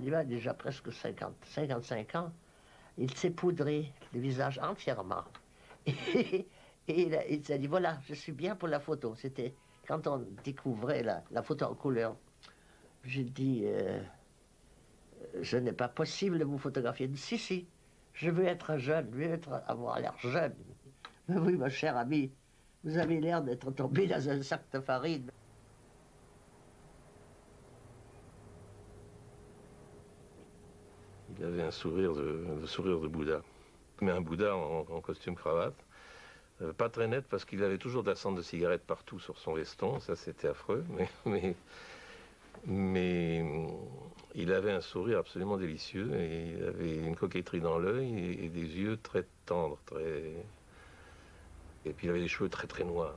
il a déjà presque 55 ans. Il s'est poudré le visage entièrement. Et, il s'est dit, voilà, je suis bien pour la photo. C'était quand on découvrait la photo en couleur. J'ai dit, ce n'est pas possible de vous photographier. Il dit, si, si, je veux être jeune, je veux avoir l'air jeune. Mais oui, ma chère amie, vous avez l'air d'être tombé dans un sac de farine. Il avait un sourire le sourire de Bouddha. Mais un Bouddha en costume cravate. Pas très net parce qu'il avait toujours de la cendre de cigarette partout sur son veston. Ça, c'était affreux. Mais il avait un sourire absolument délicieux. Et il avait une coquetterie dans l'œil et des yeux très tendres. Et puis il avait les cheveux très très noirs.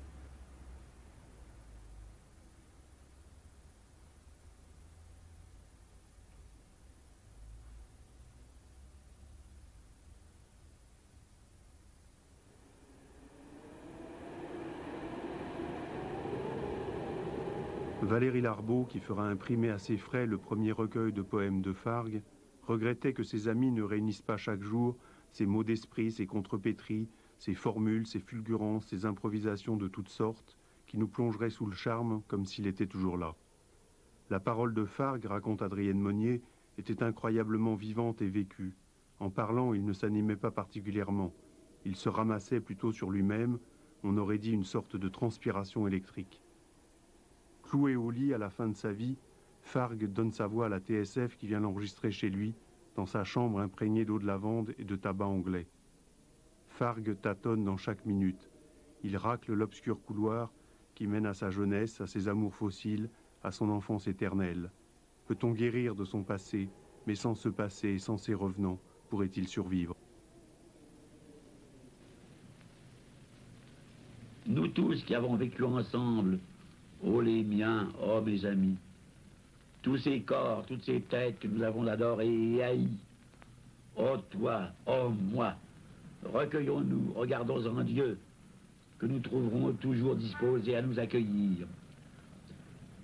Valérie Larbaud, qui fera imprimer à ses frais le premier recueil de poèmes de Fargue, regrettait que ses amis ne réunissent pas chaque jour ses mots d'esprit, ses contrepétries, ses formules, ses fulgurances, ses improvisations de toutes sortes, qui nous plongeraient sous le charme comme s'il était toujours là. La parole de Fargue, raconte Adrienne Monnier, était incroyablement vivante et vécue. En parlant, il ne s'animait pas particulièrement. Il se ramassait plutôt sur lui-même, on aurait dit une sorte de transpiration électrique. Cloué au lit à la fin de sa vie, Fargue donne sa voix à la TSF qui vient l'enregistrer chez lui, dans sa chambre imprégnée d'eau de lavande et de tabac anglais. Fargue tâtonne dans chaque minute. Il racle l'obscur couloir qui mène à sa jeunesse, à ses amours fossiles, à son enfance éternelle. Peut-on guérir de son passé, mais sans ce passé, sans ses revenants, pourrait-il survivre? Nous tous qui avons vécu ensemble, ô les miens, ô mes amis, tous ces corps, toutes ces têtes que nous avons adorées et haïes, ô toi, ô moi, recueillons-nous, regardons en Dieu, que nous trouverons toujours disposés à nous accueillir.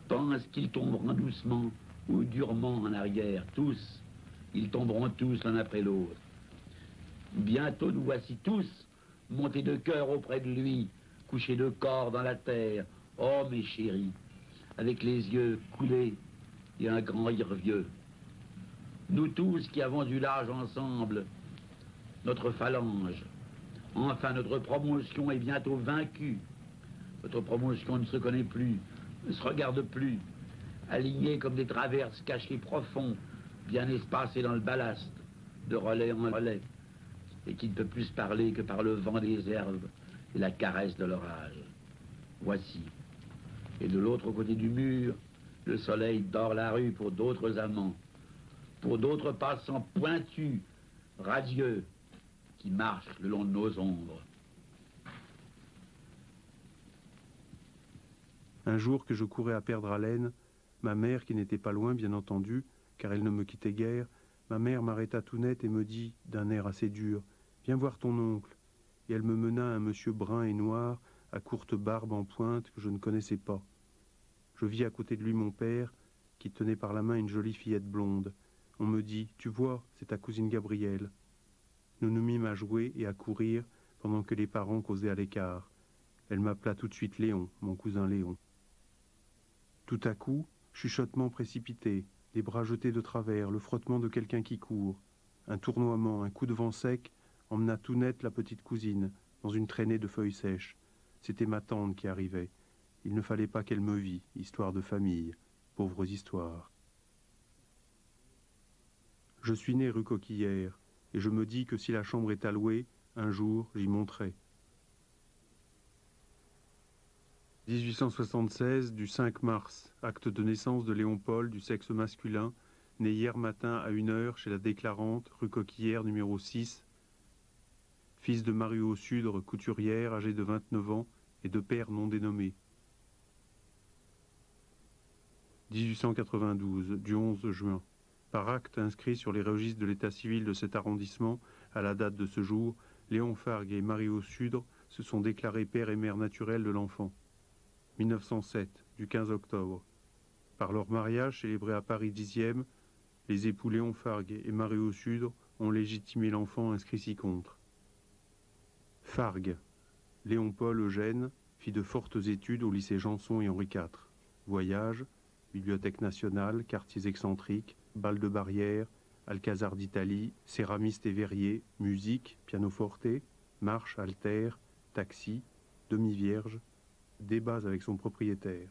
Pense qu'ils tomberont doucement ou durement en arrière, tous, ils tomberont tous l'un après l'autre. Bientôt nous voici tous montés de cœur auprès de lui, couchés de corps dans la terre, oh mes chéris, avec les yeux coulés et un grand rire vieux. Nous tous qui avons eu l'âge ensemble, notre phalange, enfin notre promotion est bientôt vaincue. Notre promotion ne se connaît plus, ne se regarde plus, alignée comme des traverses cachées profonds, bien espacées dans le ballast, de relais en relais, et qui ne peut plus parler que par le vent des herbes et la caresse de l'orage. Voici. Et de l'autre côté du mur, le soleil dort la rue pour d'autres amants, pour d'autres passants pointus, radieux, qui marchent le long de nos ombres. Un jour que je courais à perdre haleine, ma mère, qui n'était pas loin, bien entendu, car elle ne me quittait guère, ma mère m'arrêta tout net et me dit, d'un air assez dur, « Viens voir ton oncle ». Et elle me mena à un monsieur brun et noir, à courte barbe en pointe, que je ne connaissais pas. Je vis à côté de lui mon père, qui tenait par la main une jolie fillette blonde. On me dit, « Tu vois, c'est ta cousine Gabrielle ». Nous nous mîmes à jouer et à courir, pendant que les parents causaient à l'écart. Elle m'appela tout de suite Léon, mon cousin Léon. Tout à coup, chuchotement précipité, les bras jetés de travers, le frottement de quelqu'un qui court. Un tournoiement, un coup de vent sec emmena tout net la petite cousine, dans une traînée de feuilles sèches. C'était ma tante qui arrivait. Il ne fallait pas qu'elle me vît, histoire de famille, pauvres histoires. Je suis né rue Coquillière, et je me dis que si la chambre est allouée, un jour j'y monterai. 1876, du 5 mars, acte de naissance de Léon Paul, du sexe masculin, né hier matin à 1h chez la déclarante, rue Coquillière, numéro 6, fils de Mario Sudre, couturière, âgée de 29 ans, et de père non dénommé. 1892, du 11 juin. Par acte inscrit sur les registres de l'état civil de cet arrondissement, à la date de ce jour, Léon Fargue et Mario Sudre se sont déclarés père et mère naturels de l'enfant. 1907, du 15 octobre. Par leur mariage célébré à Paris 10e, Les époux Léon Fargue et Mario Sudre ont légitimé l'enfant inscrit ci-contre. Fargue, Léon-Paul Eugène, fit de fortes études au lycée Janson et Henri IV. Voyage, Bibliothèque nationale, quartiers excentriques, bal de barrière, Alcazar d'Italie, céramiste et verrier, musique, pianoforte, marche, alter, taxi, demi-vierge, débats avec son propriétaire.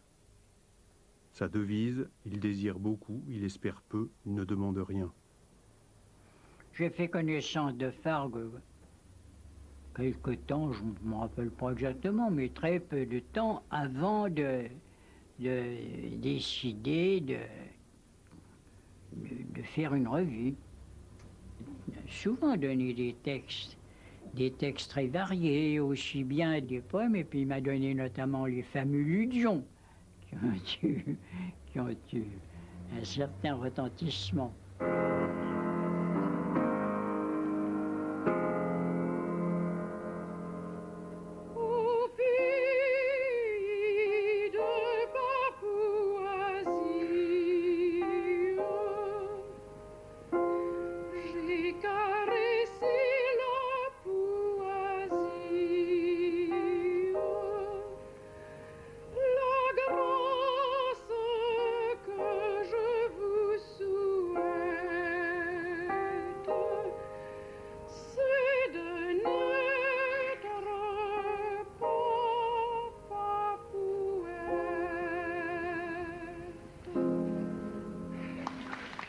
Sa devise, il désire beaucoup, il espère peu, il ne demande rien. J'ai fait connaissance de Fargue quelque temps, je ne me rappelle pas exactement, mais très peu de temps avant de décider de faire une revue. Souvent donné des textes très variés, aussi bien des poèmes, et puis il m'a donné notamment les fameux Ludions, qui ont eu un certain retentissement.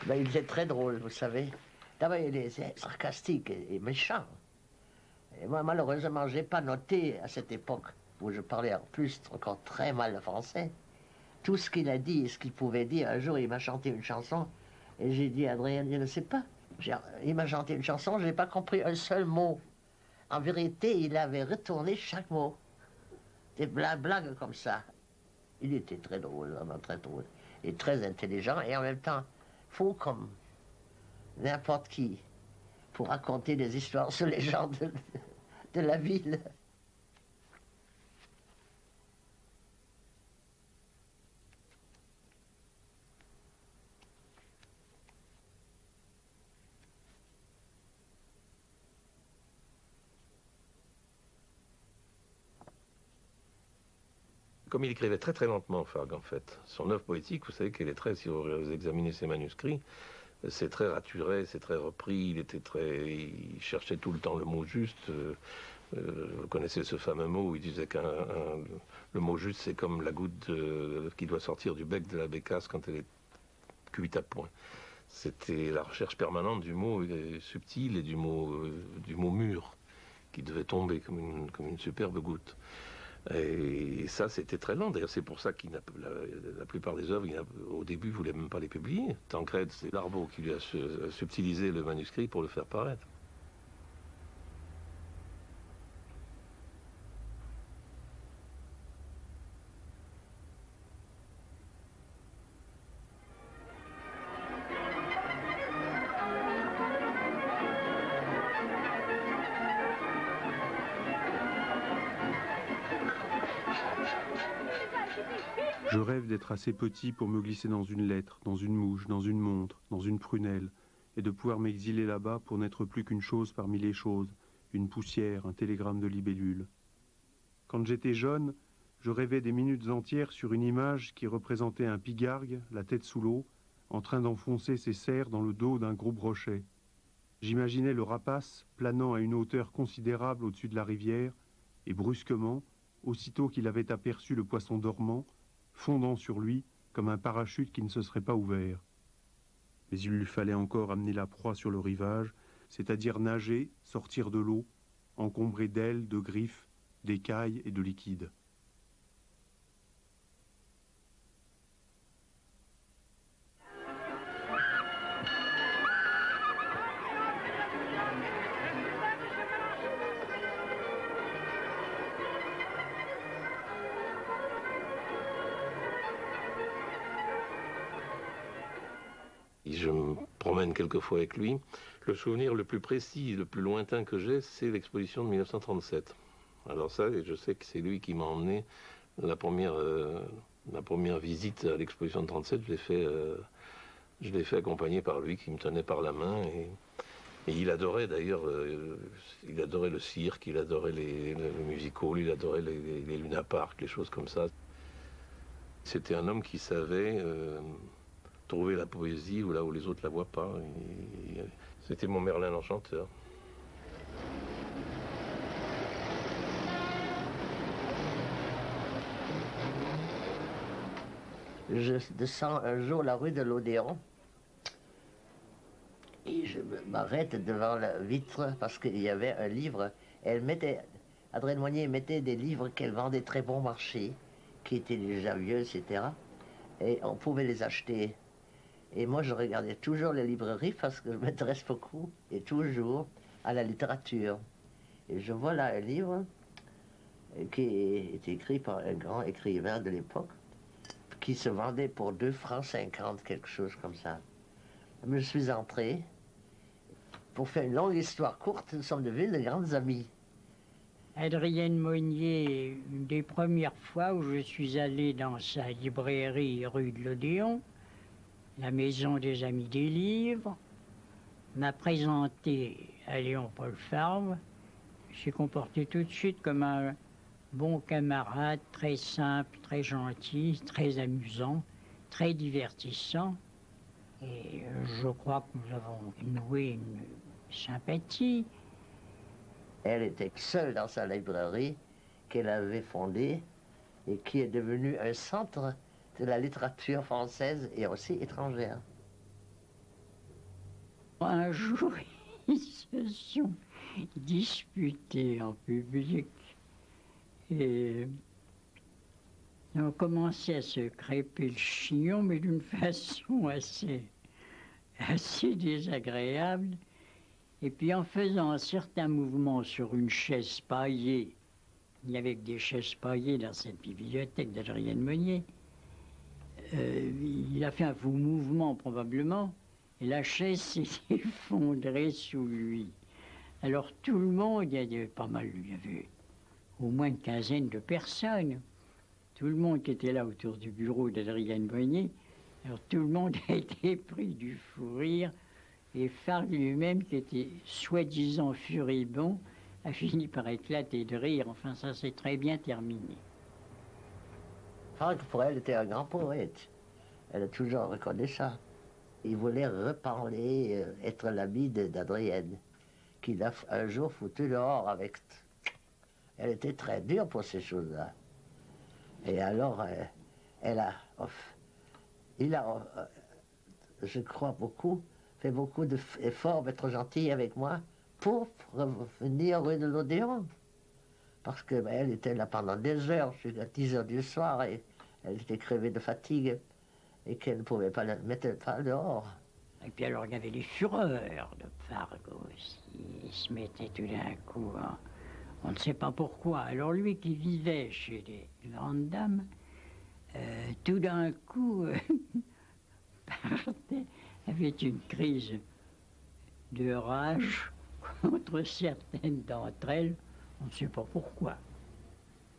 Ben, il était très drôle, vous savez. D'abord, il est sarcastique et méchant. Et moi, malheureusement, je n'ai pas noté à cette époque, où je parlais en plus encore très mal le français, tout ce qu'il a dit et ce qu'il pouvait dire. Un jour, il m'a chanté une chanson, et j'ai dit à Adrien, je ne sais pas. Il m'a chanté une chanson, je n'ai pas compris un seul mot. En vérité, il avait retourné chaque mot. Des blagues comme ça. Il était très drôle, vraiment très drôle. Et très intelligent, et en même temps, fou comme n'importe qui pour raconter des histoires sur les gens de la ville. Comme il écrivait très très lentement, Fargue, en fait, son œuvre poétique, vous savez qu'elle est très, si vous examinez ses manuscrits, c'est très raturé, c'est très repris, il cherchait tout le temps le mot juste. Vous connaissez ce fameux mot où il disait le mot juste, c'est comme la goutte qui doit sortir du bec de la bécasse quand elle est cuite à point. C'était la recherche permanente du mot subtil et du mot mûr qui devait tomber comme une superbe goutte. Et ça, c'était très lent. D'ailleurs, c'est pour ça qu'il n'a la plupart des œuvres, au début, il ne voulait même pas les publier. Tancrède, c'est Larbaud qui lui a subtilisé le manuscrit pour le faire paraître. Je rêve d'être assez petit pour me glisser dans une lettre, dans une mouche, dans une montre, dans une prunelle, et de pouvoir m'exiler là-bas pour n'être plus qu'une chose parmi les choses, une poussière, un télégramme de libellule. Quand j'étais jeune, je rêvais des minutes entières sur une image qui représentait un pigargue, la tête sous l'eau, en train d'enfoncer ses serres dans le dos d'un gros brochet. J'imaginais le rapace planant à une hauteur considérable au-dessus de la rivière, et brusquement, aussitôt qu'il avait aperçu le poisson dormant, fondant sur lui comme un parachute qui ne se serait pas ouvert. Mais il lui fallait encore amener la proie sur le rivage, c'est-à-dire nager, sortir de l'eau, encombré d'ailes, de griffes, d'écailles et de liquide. Je me promène quelquefois avec lui. Le souvenir le plus précis, le plus lointain que j'ai, c'est l'exposition de 1937. Alors ça, je sais que c'est lui qui m'a emmené la première visite à l'exposition de 37. Je l'ai fait Je l'ai fait accompagner par lui, qui me tenait par la main. Et il adorait d'ailleurs, il adorait le cirque, il adorait le musical, il adorait les Luna Park, les choses comme ça. C'était un homme qui savait trouver la poésie là où les autres la voient pas. C'était mon Merlin l'Enchanteur. Je descends un jour la rue de l'Odéon et je m'arrête devant la vitre parce qu'il y avait un livre. Adrienne Monnier mettait des livres qu'elle vendait très bon marché, qui étaient déjà vieux, etc. Et on pouvait les acheter. Et moi, je regardais toujours les librairies parce que je m'intéresse beaucoup et toujours à la littérature. Et je vois là un livre qui est écrit par un grand écrivain de l'époque, qui se vendait pour 2 francs 50, quelque chose comme ça. Je me suis entré. Pour faire une longue histoire courte, nous sommes devenus de grandes amies. Adrienne Monnier, une des premières fois où je suis allé dans sa librairie rue de l'Odéon, la Maison des Amis des Livres, m'a présenté à Léon-Paul Favre. Je s'est comporté tout de suite comme un bon camarade, très simple, très gentil, très amusant, très divertissant. Et je crois que nous avons noué une sympathie. Elle était seule dans sa librairie qu'elle avait fondée et qui est devenue un centre de la littérature française et aussi étrangère. Un jour, ils se sont disputés en public et on commençait à se crêper le chignon, mais d'une façon assez désagréable. Et puis en faisant un certain mouvement sur une chaise paillée, il y avait que des chaises paillées dans cette bibliothèque d'Adrienne Monnier, il a fait un faux mouvement probablement, et la chaise s'est effondrée sous lui. Alors tout le monde, il y avait pas mal, il y avait au moins une quinzaine de personnes. Tout le monde qui était là autour du bureau d'Adrienne Monnier, alors tout le monde a été pris du fou rire. Et Favre lui-même, qui était soi-disant furibond, a fini par éclater de rire. Enfin, ça s'est très bien terminé. Favre, pour elle, était un grand poète. Elle a toujours reconnu ça. Il voulait reparler, être l'ami d'Adrienne, qu'il a un jour foutu dehors avec. Elle était très dure pour ces choses-là. Et alors, il a, je crois beaucoup, fait beaucoup d'efforts pour être gentil avec moi pour revenir rue de l'Odéon. Parce qu'elle était là pendant des heures, jusqu'à 10 heures du soir, et elle était crevée de fatigue, et qu'elle ne pouvait pas la mettre pas dehors. Et puis alors, il y avait les fureurs de Fargo aussi. Il se mettait tout d'un coup, hein, on ne sait pas pourquoi. Alors lui qui vivait chez les grandes dames, tout d'un coup, avait une crise de rage contre certaines d'entre elles, on ne sait pas pourquoi.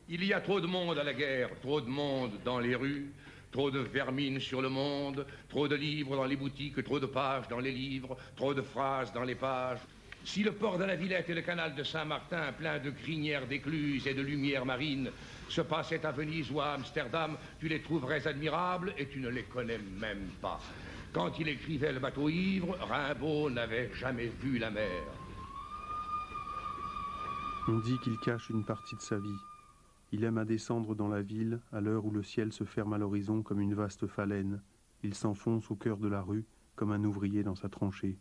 Il y a trop de monde à la guerre, trop de monde dans les rues, trop de vermine sur le monde, trop de livres dans les boutiques, trop de pages dans les livres, trop de phrases dans les pages. Si le port de la Villette et le canal de Saint-Martin, plein de crinières d'écluses et de lumières marines, se passaient à Venise ou à Amsterdam, tu les trouverais admirables et tu ne les connais même pas. Quand il écrivait Le bateau ivre, Rimbaud n'avait jamais vu la mer. On dit qu'il cache une partie de sa vie. Il aime à descendre dans la ville à l'heure où le ciel se ferme à l'horizon comme une vaste phalène. Il s'enfonce au cœur de la rue comme un ouvrier dans sa tranchée.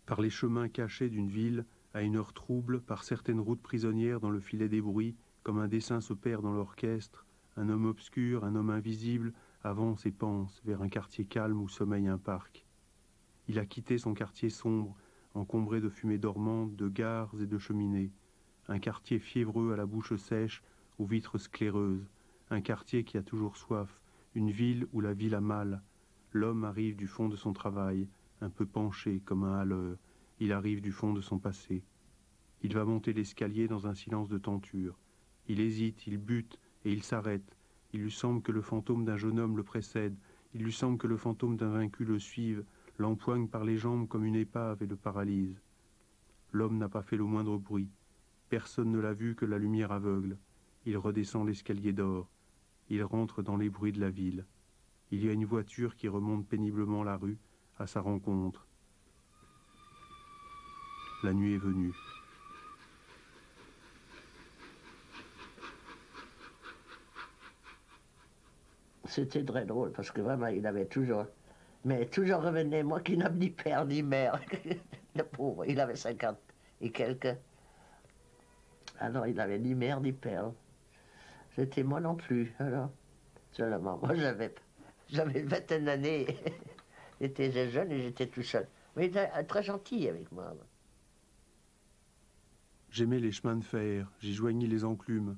Par les chemins cachés d'une ville, à une heure trouble, par certaines routes prisonnières dans le filet des bruits, comme un dessin se perd dans l'orchestre, un homme obscur, un homme invisible, avance et pense vers un quartier calme où sommeille un parc. Il a quitté son quartier sombre, encombré de fumée dormante, de gares et de cheminées. Un quartier fiévreux à la bouche sèche, aux vitres scléreuses. Un quartier qui a toujours soif, une ville où la ville a mal. L'homme arrive du fond de son travail, un peu penché comme un hâleur. Il arrive du fond de son passé. Il va monter l'escalier dans un silence de tenture. Il hésite, il bute et il s'arrête. Il lui semble que le fantôme d'un jeune homme le précède. Il lui semble que le fantôme d'un vaincu le suive, l'empoigne par les jambes comme une épave et le paralyse. L'homme n'a pas fait le moindre bruit. Personne ne l'a vu que la lumière aveugle. Il redescend l'escalier d'or. Il rentre dans les bruits de la ville. Il y a une voiture qui remonte péniblement la rue à sa rencontre. La nuit est venue. C'était très drôle parce que vraiment, il avait toujours. Mais toujours revenait, moi qui n'avais ni père ni mère. Le pauvre, il avait 50 et quelques. Alors, il n'avait ni mère ni père. C'était moi non plus. Alors, seulement, moi j'avais 21 années. J'étais jeune et j'étais tout seul. Mais il était très gentil avec moi. J'aimais les chemins de fer, j'y joignis les enclumes.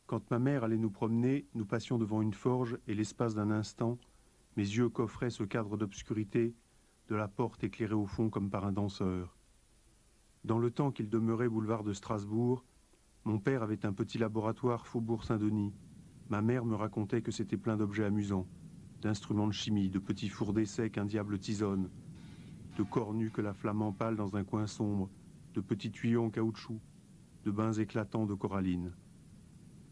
Quand ma mère allait nous promener, nous passions devant une forge et l'espace d'un instant, mes yeux coffraient ce cadre d'obscurité de la porte éclairée au fond comme par un danseur. Dans le temps qu'il demeurait boulevard de Strasbourg, mon père avait un petit laboratoire Faubourg Saint-Denis. Ma mère me racontait que c'était plein d'objets amusants, d'instruments de chimie, de petits fours d'essai qu'un diable tisonne, de corps nus que la flamme empale dans un coin sombre, de petits tuyaux en caoutchouc, de bains éclatants de coralline.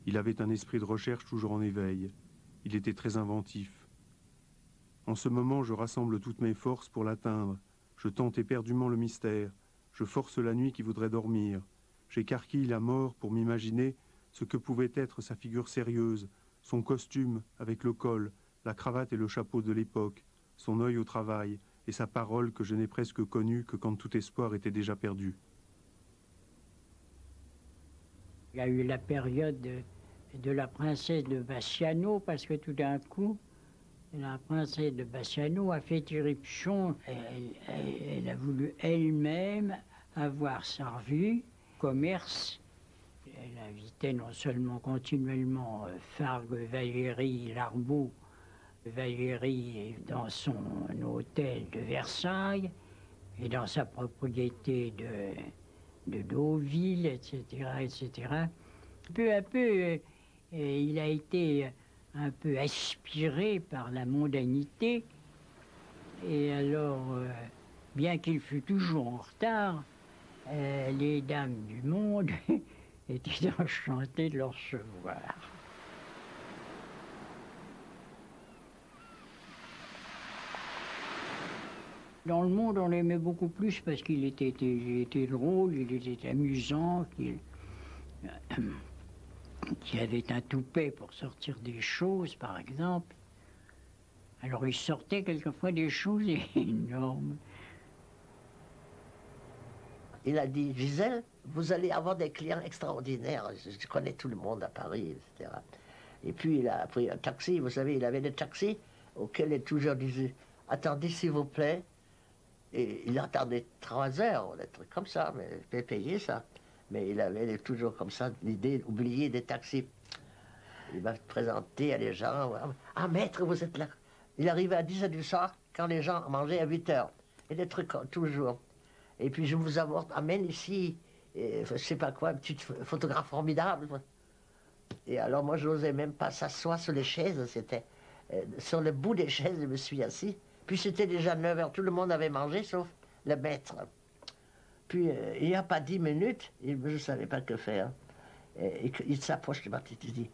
Il avait un esprit de recherche toujours en éveil. Il était très inventif. En ce moment, je rassemble toutes mes forces pour l'atteindre. Je tente éperdument le mystère. Je force la nuit qui voudrait dormir. J'écarquille la mort pour m'imaginer ce que pouvait être sa figure sérieuse, son costume avec le col, la cravate et le chapeau de l'époque, son œil au travail et sa parole que je n'ai presque connue que quand tout espoir était déjà perdu. Il y a eu la période de la princesse de Bassiano, parce que tout d'un coup, la princesse de Bassiano a fait irruption. Elle a voulu elle-même avoir sa revue, commerce. Elle invitait non seulement continuellement Fargue, Valérie, Larbeau, Valérie dans son hôtel de Versailles et dans sa propriété de Deauville, etc., etc. Peu à peu, il a été un peu aspiré par la mondanité. Et alors, bien qu'il fût toujours en retard, les dames du monde étaient enchantées de le recevoir. Dans le monde, on l'aimait beaucoup plus parce qu'il était drôle, il était amusant, qu'il avait un toupet pour sortir des choses, par exemple. Alors il sortait quelquefois des choses énormes. Il a dit, Gisèle, vous allez avoir des clients extraordinaires. Je connais tout le monde à Paris, etc. Et puis il a pris un taxi, vous savez, il avait des taxis auxquels il toujours disait, attendez s'il vous plaît. Et il attendait 3 heures, des trucs comme ça, mais je vais payer ça. Mais il avait toujours comme ça l'idée d'oublier des taxis. Il m'a présenté à les gens. Ah, maître, vous êtes là. Il arrivait à 10 h du soir quand les gens mangeaient à 8 h. Et des trucs toujours. Et puis je vous amène ici, et, je sais pas quoi, un petit photographe formidable. Et alors moi, je n'osais même pas s'asseoir sur les chaises. C'était sur le bout des chaises, je me suis assis. Puis c'était déjà 9 h, tout le monde avait mangé, sauf le maître. Puis il n'y a pas 10 minutes, je ne savais pas que faire. Et il s'approche de ma tête, il dit,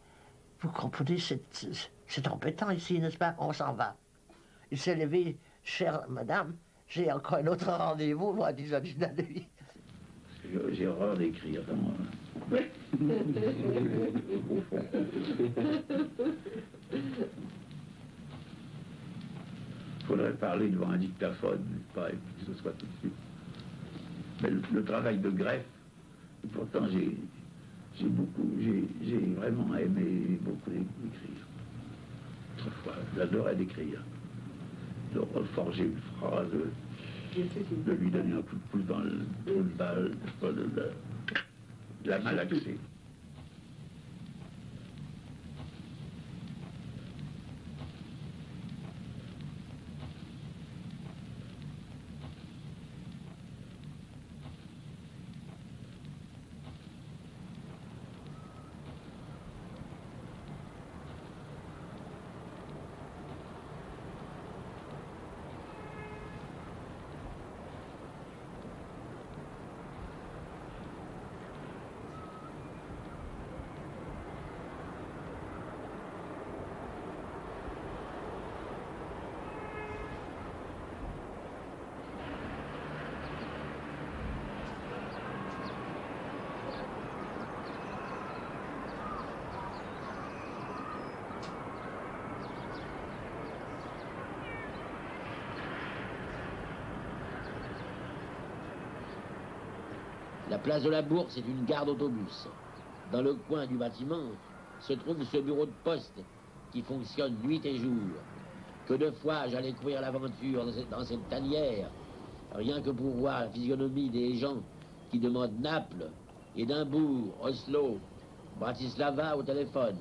vous comprenez, c'est embêtant ici, n'est-ce pas? On s'en va. Il s'est levé, chère madame, j'ai encore un autre rendez-vous, moi, à 10 h de la nuit. J'ai horreur d'écrire. Il faudrait parler devant un dictaphone, pas, et que ce soit tout de suite. Mais le travail de greffe, pourtant j'ai vraiment aimé beaucoup écrire. Autrefois, j'adorais d'écrire, de reforger une phrase, de lui donner un coup de pouce dans le trou de balle, de la malaxer. La place de la Bourse est une gare d'autobus. Dans le coin du bâtiment se trouve ce bureau de poste qui fonctionne nuit et jour. Que de fois j'allais courir l'aventure dans cette tanière, rien que pour voir la physionomie des gens qui demandent Naples, Édimbourg, Oslo, Bratislava au téléphone,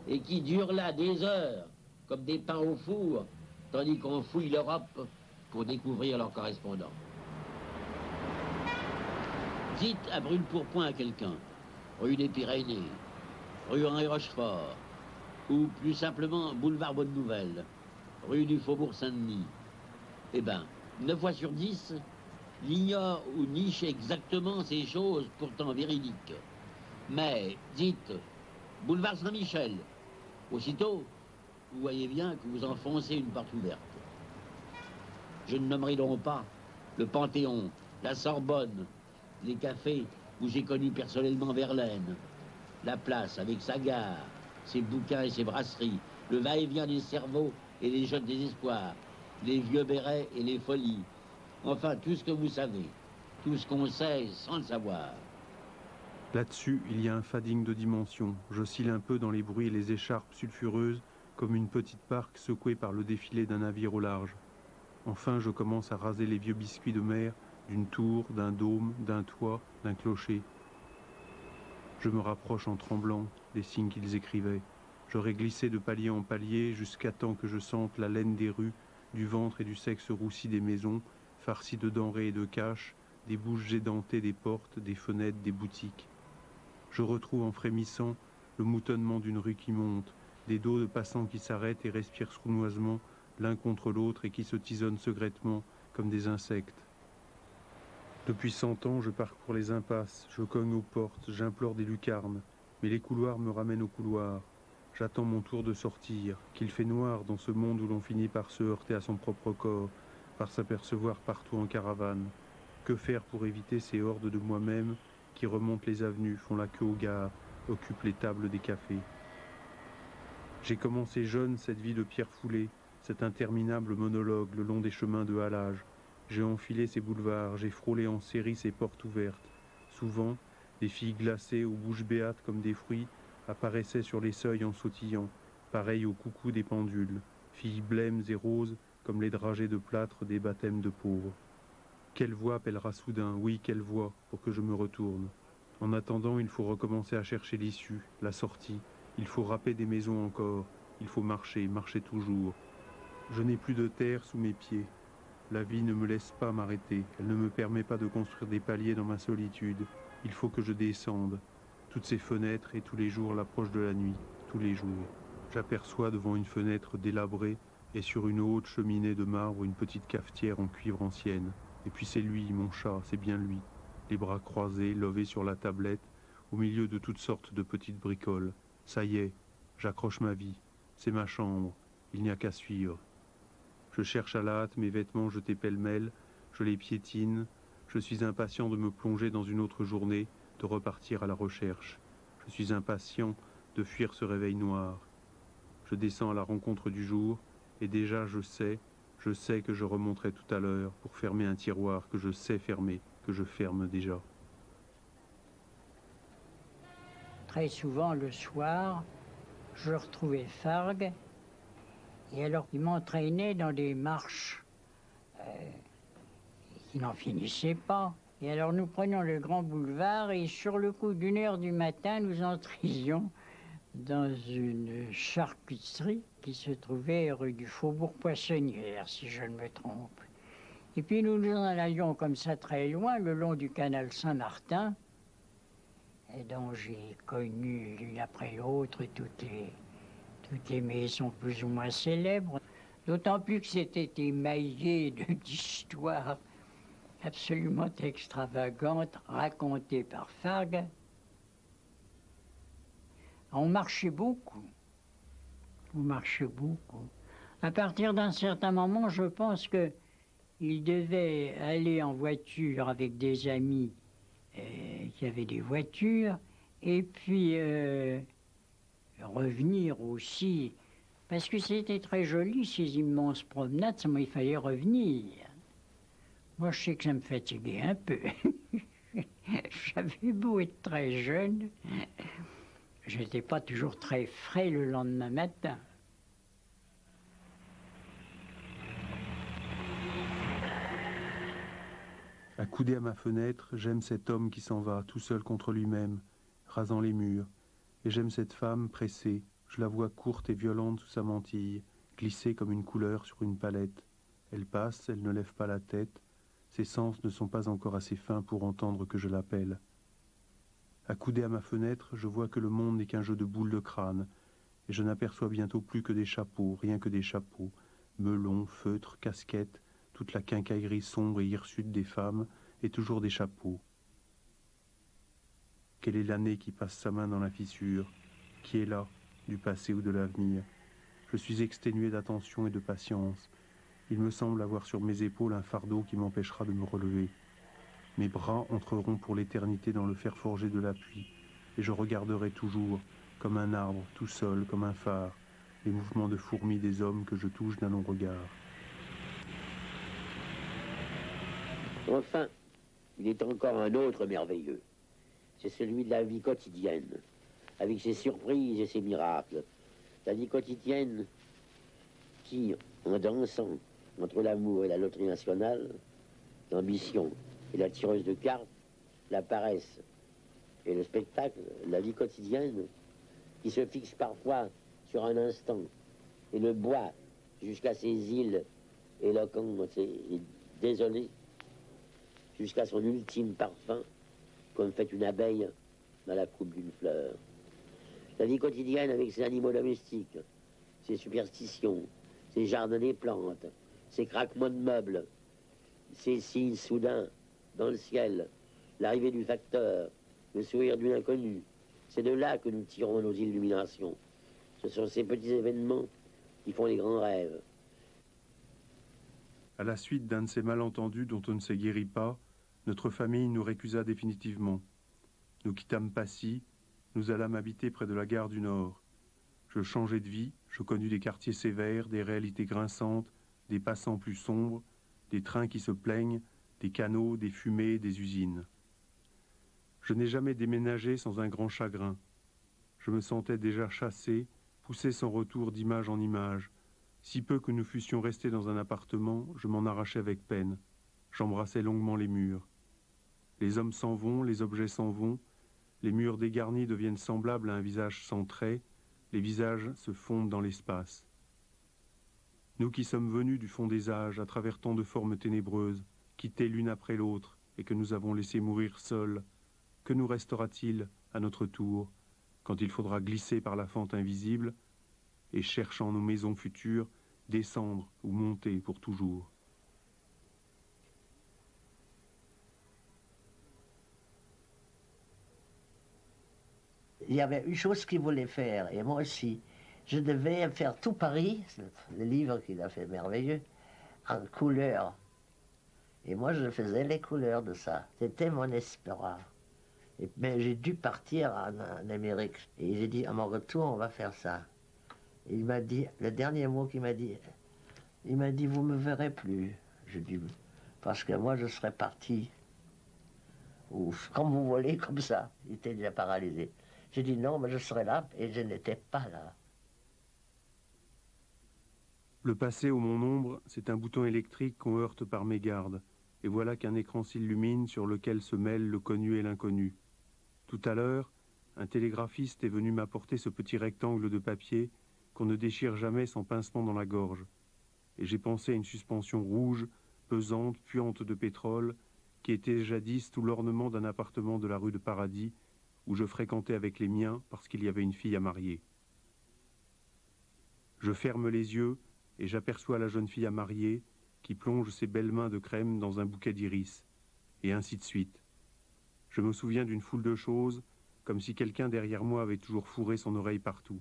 et qui durent là des heures, comme des pains au four, tandis qu'on fouille l'Europe pour découvrir leurs correspondants. Dites à brûle-pourpoint à quelqu'un, rue des Pyrénées, rue Henri Rochefort, ou plus simplement boulevard Bonne Nouvelle, rue du Faubourg Saint-Denis. Eh ben, 9 fois sur 10, il ignore ou niche exactement ces choses pourtant véridiques. Mais dites boulevard Saint-Michel, aussitôt, vous voyez bien que vous enfoncez une porte ouverte. Je ne nommerai donc pas le Panthéon, la Sorbonne, les cafés où j'ai connu personnellement Verlaine, la place avec sa gare, ses bouquins et ses brasseries, le va-et-vient des cerveaux et les jeunes désespoirs, les vieux bérets et les folies. Enfin, tout ce que vous savez, tout ce qu'on sait sans le savoir. Là-dessus, il y a un fading de dimension. J'oscille un peu dans les bruits et les écharpes sulfureuses, comme une petite barque secouée par le défilé d'un navire au large. Enfin, je commence à raser les vieux biscuits de mer d'une tour, d'un dôme, d'un toit, d'un clocher. Je me rapproche en tremblant des signes qu'ils écrivaient. J'aurais glissé de palier en palier jusqu'à temps que je sente la laine des rues, du ventre et du sexe roussi des maisons, farcis de denrées et de caches, des bouches édentées des portes, des fenêtres, des boutiques. Je retrouve en frémissant le moutonnement d'une rue qui monte, des dos de passants qui s'arrêtent et respirent sournoisement l'un contre l'autre et qui se tisonnent secrètement comme des insectes. Depuis 100 ans, je parcours les impasses, je cogne aux portes, j'implore des lucarnes, mais les couloirs me ramènent au couloir. J'attends mon tour de sortir, qu'il fait noir dans ce monde où l'on finit par se heurter à son propre corps, par s'apercevoir partout en caravane. Que faire pour éviter ces hordes de moi-même qui remontent les avenues, font la queue aux gares, occupent les tables des cafés? J'ai commencé jeune cette vie de pierre foulée, cet interminable monologue le long des chemins de halage. J'ai enfilé ces boulevards, j'ai frôlé en série ces portes ouvertes. Souvent, des filles glacées aux bouches béates comme des fruits apparaissaient sur les seuils en sautillant, pareilles au coucou des pendules, filles blêmes et roses comme les dragées de plâtre des baptêmes de pauvres. Quelle voix appellera soudain, oui, quelle voix, pour que je me retourne. En attendant, il faut recommencer à chercher l'issue, la sortie. Il faut râper des maisons encore. Il faut marcher, marcher toujours. Je n'ai plus de terre sous mes pieds. La vie ne me laisse pas m'arrêter. Elle ne me permet pas de construire des paliers dans ma solitude. Il faut que je descende. Toutes ces fenêtres et tous les jours l'approche de la nuit. Tous les jours. J'aperçois devant une fenêtre délabrée et sur une haute cheminée de marbre une petite cafetière en cuivre ancienne. Et puis c'est lui, mon chat, c'est bien lui. Les bras croisés, levés sur la tablette, au milieu de toutes sortes de petites bricoles. Ça y est, j'accroche ma vie. C'est ma chambre. Il n'y a qu'à suivre. Je cherche à la hâte mes vêtements jetés pêle-mêle, je les piétine, je suis impatient de me plonger dans une autre journée, de repartir à la recherche. Je suis impatient de fuir ce réveil noir. Je descends à la rencontre du jour, et déjà je sais que je remonterai tout à l'heure pour fermer un tiroir que je sais fermer, que je ferme déjà. Très souvent le soir, je retrouvais Fargue. Et alors, il m'entraînait dans des marches qui n'en finissaient pas. Et alors, nous prenions le grand boulevard et sur le coup d'1 h du matin, nous entrions dans une charcuterie qui se trouvait rue du Faubourg Poissonnière, si je ne me trompe. Et puis, nous nous en allions comme ça très loin, le long du canal Saint-Martin, et dont j'ai connu l'une après l'autre toutes les maisons plus ou moins célèbres, d'autant plus que c'était émaillé d'histoires absolument extravagantes racontées par Fargue. On marchait beaucoup. À partir d'un certain moment, je pense qu'il devait aller en voiture avec des amis qui avaient des voitures, et puis revenir aussi, parce que c'était très joli ces immenses promenades, seulement il fallait revenir. Moi je sais que ça me fatiguait un peu. J'avais beau être très jeune, j'étais pas toujours très frais le lendemain matin. Accoudé à ma fenêtre, j'aime cet homme qui s'en va, tout seul contre lui-même, rasant les murs. Et j'aime cette femme pressée, je la vois courte et violente sous sa mantille, glissée comme une couleur sur une palette. Elle passe, elle ne lève pas la tête, ses sens ne sont pas encore assez fins pour entendre que je l'appelle. Accoudé à ma fenêtre, je vois que le monde n'est qu'un jeu de boules de crâne, et je n'aperçois bientôt plus que des chapeaux, rien que des chapeaux, melons, feutres, casquettes, toute la quincaillerie sombre et hirsute des femmes, et toujours des chapeaux. Quelle est l'année qui passe sa main dans la fissure? Qui est là, du passé ou de l'avenir? Je suis exténué d'attention et de patience. Il me semble avoir sur mes épaules un fardeau qui m'empêchera de me relever. Mes bras entreront pour l'éternité dans le fer forgé de l'appui, et je regarderai toujours, comme un arbre, tout seul, comme un phare, les mouvements de fourmis des hommes que je touche d'un long regard. Enfin, il est encore un autre merveilleux. C'est celui de la vie quotidienne, avec ses surprises et ses miracles. La vie quotidienne qui, en dansant entre l'amour et la loterie nationale, l'ambition et la tireuse de cartes, la paresse et le spectacle, la vie quotidienne qui se fixe parfois sur un instant et le boit jusqu'à ses îles éloquentes et désolées, jusqu'à son ultime parfum, comme fait une abeille dans la coupe d'une fleur. La vie quotidienne avec ses animaux domestiques, ses superstitions, ses jardins des plantes, ses craquements de meubles, ses signes soudains dans le ciel, l'arrivée du facteur, le sourire d'une inconnue. C'est de là que nous tirons nos illuminations. Ce sont ces petits événements qui font les grands rêves. À la suite d'un de ces malentendus dont on ne s'est guéri pas, notre famille nous récusa définitivement. Nous quittâmes Passy, nous allâmes habiter près de la gare du Nord. Je changeai de vie, je connus des quartiers sévères, des réalités grinçantes, des passants plus sombres, des trains qui se plaignent, des canaux, des fumées, des usines. Je n'ai jamais déménagé sans un grand chagrin. Je me sentais déjà chassé, poussé sans retour d'image en image. Si peu que nous fussions restés dans un appartement, je m'en arrachais avec peine. J'embrassais longuement les murs. Les hommes s'en vont, les objets s'en vont, les murs dégarnis deviennent semblables à un visage sans traits, les visages se fondent dans l'espace. Nous qui sommes venus du fond des âges, à travers tant de formes ténébreuses, quittées l'une après l'autre, et que nous avons laissé mourir seuls, que nous restera-t-il à notre tour, quand il faudra glisser par la fente invisible, et cherchant nos maisons futures, descendre ou monter pour toujours? Il y avait une chose qu'il voulait faire, et moi aussi. Je devais faire tout Paris, le livre qu'il a fait merveilleux, en couleurs. Et moi, je faisais les couleurs de ça. C'était mon espoir. Mais j'ai dû partir en Amérique. Et j'ai dit, à mon retour, on va faire ça. Et il m'a dit, le dernier mot qu'il m'a dit, il m'a dit, vous me verrez plus. Je dis, parce que moi, je serais parti, ou comme vous voulez, comme ça. Il était déjà paralysé. J'ai dit, non, mais je serais là, et je n'étais pas là. Le passé au mon-ombre, c'est un bouton électrique qu'on heurte par mégarde. Et voilà qu'un écran s'illumine sur lequel se mêlent le connu et l'inconnu. Tout à l'heure, un télégraphiste est venu m'apporter ce petit rectangle de papier qu'on ne déchire jamais sans pincement dans la gorge. Et j'ai pensé à une suspension rouge, pesante, puante de pétrole, qui était jadis tout l'ornement d'un appartement de la rue de Paradis, où je fréquentais avec les miens parce qu'il y avait une fille à marier. Je ferme les yeux et j'aperçois la jeune fille à marier qui plonge ses belles mains de crème dans un bouquet d'iris, et ainsi de suite. Je me souviens d'une foule de choses, comme si quelqu'un derrière moi avait toujours fourré son oreille partout.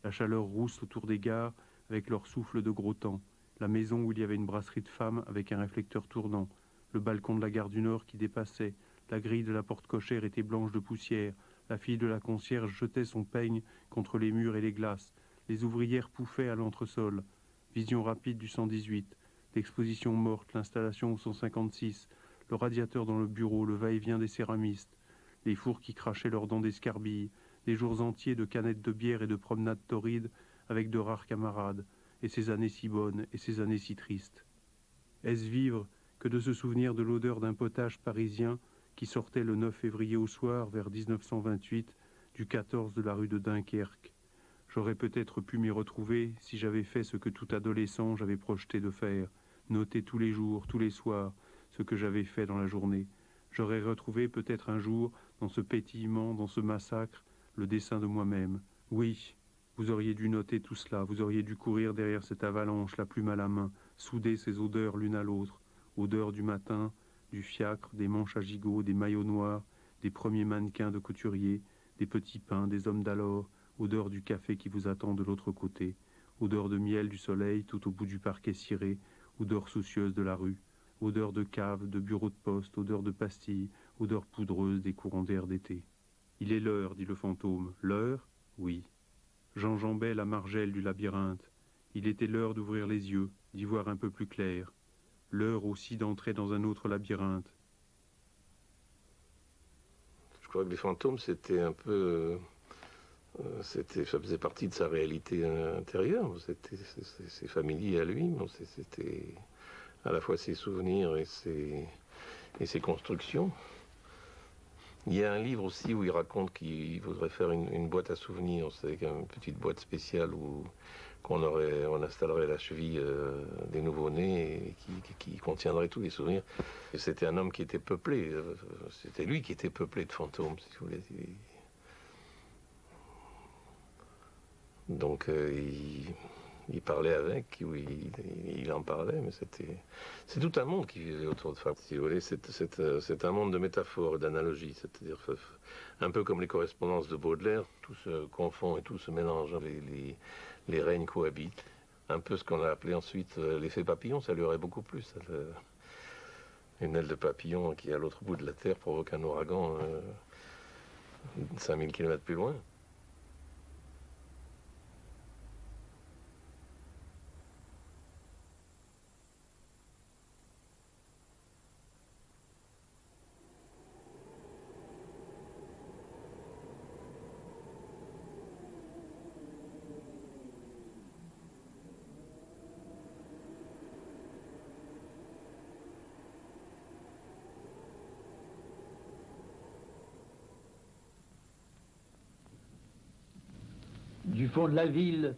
La chaleur rousse autour des gares avec leur souffle de gros temps, la maison où il y avait une brasserie de femmes avec un réflecteur tournant, le balcon de la gare du Nord qui dépassait, la grille de la porte cochère était blanche de poussière, la fille de la concierge jetait son peigne contre les murs et les glaces, les ouvrières pouffaient à l'entresol, vision rapide du 118, l'exposition morte, l'installation au 156, le radiateur dans le bureau, le va-et-vient des céramistes, les fours qui crachaient leurs dents d'escarbille, des jours entiers de canettes de bière et de promenades torrides avec de rares camarades, et ces années si bonnes et ces années si tristes. Est-ce vivre que de se souvenir de l'odeur d'un potage parisien qui sortait le 9 février au soir vers 1928 du 14 de la rue de Dunkerque? J'aurais peut-être pu m'y retrouver si j'avais fait ce que tout adolescent j'avais projeté de faire, noter tous les jours, tous les soirs, ce que j'avais fait dans la journée. J'aurais retrouvé peut-être un jour, dans ce pétillement, dans ce massacre, le dessin de moi-même. Oui, vous auriez dû noter tout cela, vous auriez dû courir derrière cette avalanche, la plume à la main, souder ces odeurs l'une à l'autre, odeur du matin, du fiacre, des manches à gigot, des maillots noirs, des premiers mannequins de couturiers, des petits pains, des hommes d'alors, odeur du café qui vous attend de l'autre côté, odeur de miel du soleil tout au bout du parquet ciré, odeur soucieuse de la rue, odeur de cave, de bureau de poste, odeur de pastilles, odeur poudreuse des courants d'air d'été. Il est l'heure, dit le fantôme. L'heure? Oui. J'enjambais la margelle du labyrinthe. Il était l'heure d'ouvrir les yeux, d'y voir un peu plus clair. L'heure aussi d'entrer dans un autre labyrinthe. Je crois que les fantômes, c'était un peu... ça faisait partie de sa réalité intérieure. C'est familier à lui, mais c'était à la fois ses souvenirs et ses constructions. Il y a un livre aussi où il raconte qu'il voudrait faire une boîte à souvenirs, c'est une petite boîte spéciale on installerait la cheville des nouveau-nés et qui contiendrait tous les souvenirs. Et c'était un homme qui était peuplé, c'était lui qui était peuplé de fantômes, si vous voulez. Donc il parlait avec, il en parlait, mais c'est tout un monde qui vivait autour de Fabre. Si vous voulez, c'est un monde de métaphores, d'analogies, c'est-à-dire un peu comme les correspondances de Baudelaire, tout se confond et tout se mélange, les règnes cohabitent. Un peu ce qu'on a appelé ensuite l'effet papillon, ça lui aurait beaucoup plu. Une aile de papillon qui est à l'autre bout de la Terre provoque un ouragan 5000 km plus loin. Du fond de la ville,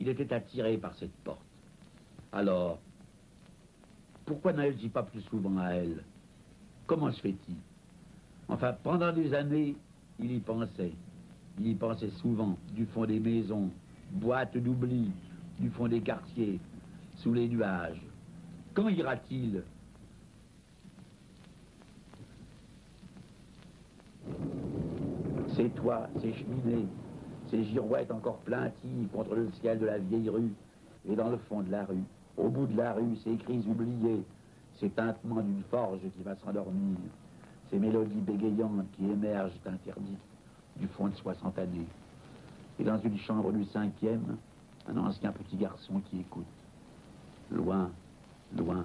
il était attiré par cette porte. Alors, pourquoi n'allait-il pas plus souvent à elle? Comment se fait-il? Enfin, pendant des années, il y pensait. Il y pensait souvent, du fond des maisons, boîtes d'oubli, du fond des quartiers, sous les nuages. Quand ira-t-il? Ces toits, ces cheminées, ces girouettes encore plaintives contre le ciel de la vieille rue, et dans le fond de la rue, au bout de la rue, ces cris oubliés, ces tintements d'une forge qui va s'endormir, ces mélodies bégayantes qui émergent interdites du fond de 60 années. Et dans une chambre du 5e, un ancien petit garçon qui écoute. Loin, loin,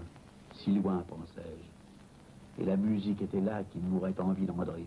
si loin, pensais-je. Et la musique était là qui m'aurait envie d'André.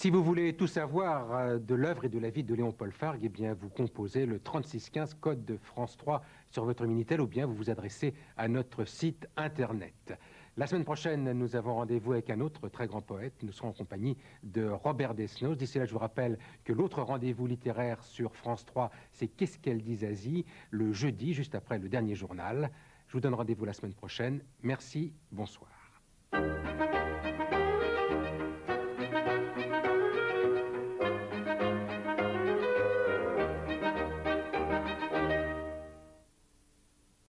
Si vous voulez tout savoir de l'œuvre et de la vie de Léon-Paul Fargue, eh bien, vous composez le 3615 code de France 3 sur votre Minitel ou bien vous vous adressez à notre site internet. La semaine prochaine, nous avons rendez-vous avec un autre très grand poète. Nous serons en compagnie de Robert Desnos. D'ici là, je vous rappelle que l'autre rendez-vous littéraire sur France 3, c'est Qu'est-ce qu'elle dit Zazie, le jeudi, juste après le dernier journal. Je vous donne rendez-vous la semaine prochaine. Merci, bonsoir.